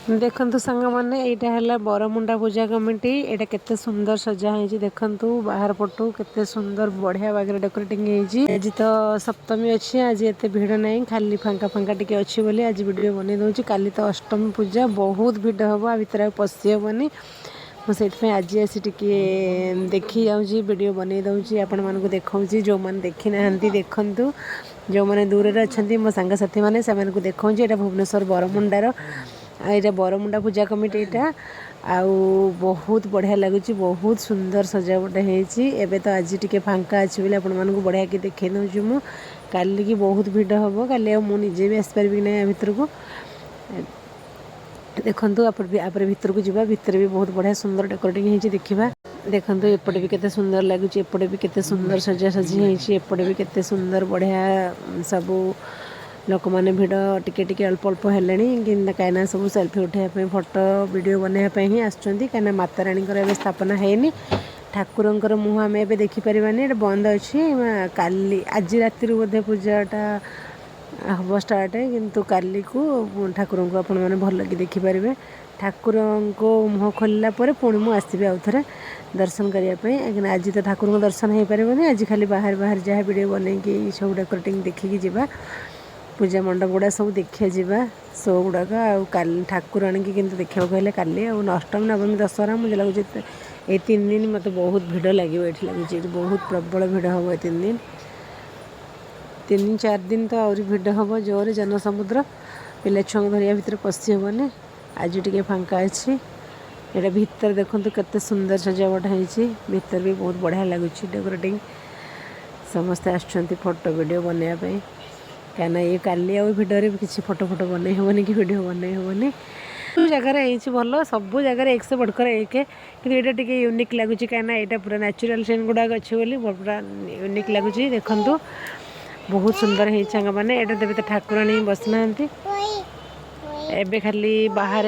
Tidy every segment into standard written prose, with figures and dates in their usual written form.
देखंतु सांग माने एटा हला बरमुंडा पूजा कमिटी एटा केते सुंदर सजा है देखंतु बाहर पटु केते सुंदर बढ़िया बागरे डेकोरेटिंग है आज तो सप्तमी अच्छी आज एते भीड़ नहीं खाली फांका फांका टिके अच्छी बोली आज वीडियो बनै दउची काली तो अष्टमी पूजा बहुत भीड़ हम आ भितर पशि हेबनी मुझे आज आसी टिके देखी जाऊँगी वीडियो बनै दउची आपण मानको देखाऊँगी जो मैंने देखी ना देखंतु जो मैंने दूर रे अछंती मो सांग साथी माने से मानको देखाऊँगी एटा भुवनेश्वर बरमुंडार ये बरमुंडा पूजा कमिटी यहाँ आउ बहुत बढ़िया लगुच बहुत सुंदर सजावट होती तो आज टी फांका अच्छी बोले आपण मानक बढ़िया कि देखे दूसरी मु काली की बहुत भीड़ हम काली मुझे भी आसपारि कि ना भितर को देखु आप भितर को जावा भितर भी बहुत बढ़िया सुंदर डेकोरेटिंग होती देखा देखु एपटे भी केते सुंदर लगुच एपटे भी केते सुंदर सजा सजी होती एपटे भी केते सुंदर बढ़िया सबू लोक मैंने भिड़ टिके टिके अल्प अल्प हेले कहीं सब सेल्फी उठाइबा फोटो वीडियो बनवाई ही आसुँच कहीं माता रानी स्थापना है ठाकुर मुँह आम ए देखिपारानी बंद अच्छी काली आज राति बोधे पूजाटा हम स्टार्ट है किंतु काली को ठाकुर को आपण मैंने भल कि देखिपारे ठाकुर को मुँह खोलला पुणी मुझे आसबि आउ थे दर्शन करने आज तो ठाकुर को दर्शन हो पारे आज खाली बाहर बाहर जहाँ वीडियो बनई सब डेकोरेटिंग देखिकी जावा पूजा मंडप गुड़ा सब देखा जावा शो गुड़ाक आल ठाकुराणी की किंतु देखा कहले काली अष्टमी नवमी दशहरा मुझे लगुच ये 3 दिन मत बहुत भिड़ लगे ये लगुच बहुत प्रबल भिड़ हम ये 3 दिन 3-4 दिन तो आहरी भिड़ हम जोर जनसमुद्र पिला छुआ धरिया भितर पशि हेबनी आज टी फांका अच्छी यहाँ भितर देखु केते सुंदर सजावट होती भितर भी बहुत बढ़िया लगुच डेकोरेटिंग समस्ते आसुँच फोटो वीडियो बनवाई कहीं ये काली आ भिडियो किसी फोटो फोटो बन हेबनी कि वीडियो बन हेबनी सब जगार भल सब जगार एक से बढ़कर एक कि यहाँ टे यूनिक लगुच कहीं यहाँ पूरा नेचुरल सीन गुड़ाक अच्छे बोली पूरा यूनिक लगुच देखु बहुत सुंदर है मैंने यहाँ देवी तो ठाकुराणी बसना एबे खाली बाहर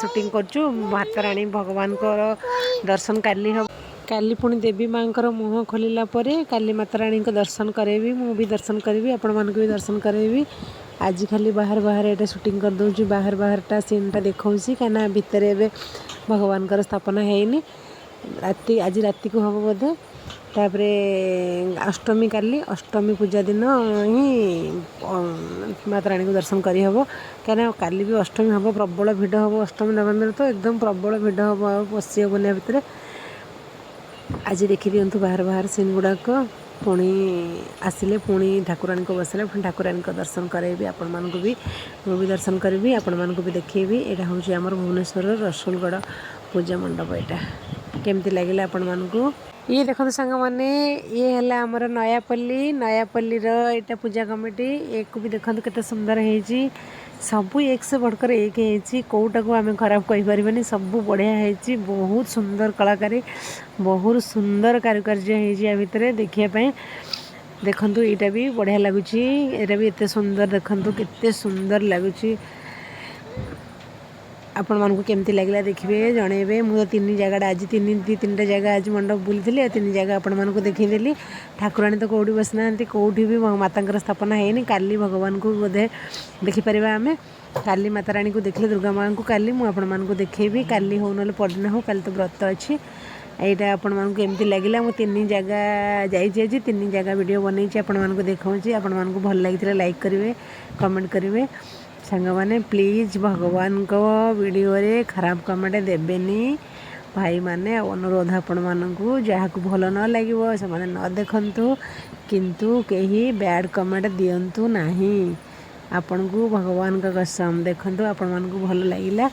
शूटिंग करचु माता रानी भगवान को दर्शन काली हम काली पुणी देवी माँ मुँह खोलला काली माता रानी को दर्शन करेबी मु भी दर्शन करी आपण मानक भी दर्शन करेबी आज खाली बाहर बाहर ये शूटिंग कर दूँ बाहर बाहरटा सीनटा देखा कहीं भितर एवं भगवान स्थापना है राति आज राति को हम बोधे तापर अष्टमी काली अष्टमी पूजा दिन ही माता रानी को दर्शन करहब कहीं काली भी अष्टमी हम प्रबल भिड़ हम अष्टमी नवमी तो एकदम प्रबल भिड़ हम पशि हेबनी भितर आज देखी दिंतु बाहर बाहर सीन गुड़ाक पुणी आसिले पुणी ठाकुरानी को बसले पुणी ठाकुरानी को दर्शन करेबी आपण मानक भी मु भी दर्शन करी आपण मानक भी देखेबी यहाँ हूँ आमर भुवनेश्वर रसुलगढ़ पूजा मंडप यहाँ केमती लगे आपण मानक ये देखो सांग मैंने ये है आमर नयापल्ली यहाँ पूजा कमिटी एक भी देखो केते सुंदर है सबू एक से बढ़कर एक है कौटा को आम खराब कहीपरि सब बढ़िया है बहुत सुंदर कलाकारी बहुत सुंदर कारुकार्य है भितर देखापी देखु यहाँ भी बढ़िया लगुच यहाँ भी एत सुंदर देखु केते सुंदर लगुच आपण मानक केमती लगे देखिए जनइबे मुझे 3 जगह आज 3टा जगह आज मंडप बुली 3 जगह आपण मानक देखीदेली ठाकुराणी तो कौटी बसना कौटी भी माता स्थापना है काली भगवान को बोधे देखिपर आम काली माता रानी को देखले दुर्गा माँ को काली मुझे मानक देखेबी काली हो ना पड़ना हो काली तो व्रत अच्छी यहाँ आपण मानक एमती लगे मुझे 3 जगह जाइए 3 जगह वीडियो बनई आपण मानक देखा आपण मानक भल लगी लाइक करेंगे कमेंट करेंगे सांग मैंने प्लीज भगवान को वीडियो रे खराब कमेंट देवेनी भाई माने अनुरोध आपण मानक जहाँ को भल न लगे से न देखंतु किंतु कहीं बैड कमेंट दिंतु नहीं आपण को भगवान का कसम देखंतु आपण मानक भल लगिला